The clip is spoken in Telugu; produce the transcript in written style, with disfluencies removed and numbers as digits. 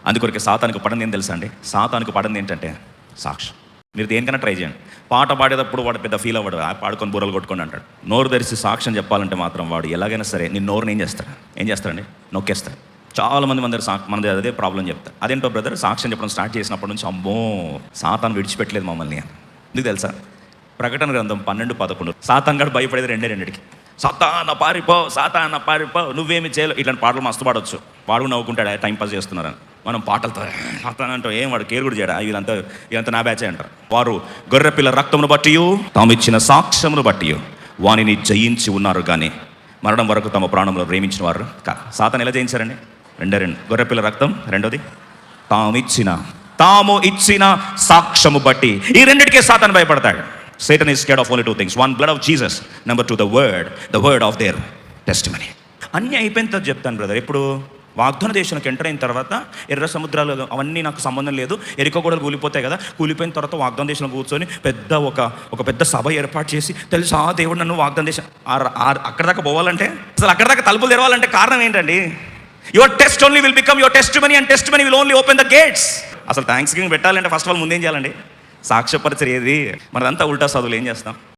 అందుకొరకు సాతానికి పడింది ఏం తెలుసా అండి? సాతానికి పడింది ఏంటంటే సాక్ష్యం. మీరు దేనికైనా ట్రై చేయండి. పాట పాడేటప్పుడు వాడు పెద్ద ఫీల్ అవ్వడు, పాడుకొని బుర్రలు కొట్టుకొని అంటాడు. నోరు తెరిచి సాక్ష్యం చెప్పాలంటే మాత్రం వాడు ఎలాగైనా సరే నీ నోరుని ఏం చేస్తాడండి? నొక్కేస్తాడు. చాలామంది మన అదే ప్రాబ్లం చెప్తారు. అదేంటో బ్రదర్, సాక్ష్యం చెప్పడం స్టార్ట్ చేసినప్పటి నుంచి అమ్మో సాతాను విడిచిపెట్టలేదు మమ్మల్ని అని. ఎందుకు తెలుసా? ప్రకటన గ్రంథం 12:11 సాతాన్ గడు భయపడేది రెండింటికి. సాతాన పారిపో నువ్వేమి చేయలేవు. ఇట్లాంటి పాటలు మస్తు పాడవచ్చు. వాడు నవ్వుకుంటాడు, టైంపాస్ చేస్తున్నారని. మనం పాటలతో సాతాన్ అంటూ ఏం వాడు కేర్ కూడా చేయడా, వీళ్ళంతా నా బ్యాచే అంటారు. వారు గొర్రెపిల్ల రక్తమును బట్టి తాము ఇచ్చిన సాక్ష్యమును బట్టి వానిని జయించి ఉన్నారు, కానీ మరణం వరకు తమ ప్రాణంలో ప్రేమించిన వారు సాతాన్ ఎలా జయించారండి? రెండు గొర్రెపిల్ల రక్తం, రెండోది తాము ఇచ్చిన సాక్ష్యము బట్టి. ఈ రెండిటికే సాతాను భయపడతాడు. Satan is scared of only two things. One, blood of Jesus. Number two, the word of their testimony. అన్నీ అయిపోయిన తర్వాత చెప్తాను బ్రదర్. ఇప్పుడు వాగ్దాన దేశానికి ఎంటర్ అయిన తర్వాత ఎర్ర సముద్రాలు అవన్నీ నాకు సంబంధం లేదు, ఎరికో కూడా కూలిపోతాయి కదా. కూలిపోయిన తర్వాత వాగ్దాన దేశంలో కూర్చొని ఒక పెద్ద సభ ఏర్పాటు చేసి, తెలుసా దేవుడు నన్ను వాగ్దాన దేశం అక్కడ దాకా పోవాలంటే, అసలు అక్కడ దాకా తలుపులు తెరవాలంటే కారణం ఏంటండి? Your test only will become your testimony and testimony will only open the gates. అసలు థ్యాంక్స్ గివింగ్ పెట్టాలంటే ఫస్ట్ ఆఫ్ ఆల్ ముందేం చేయాలండి? సాక్ష్యపరిచయం. ఏది మనదంతా ఉల్టా చదువులు ఏం చేస్తాం?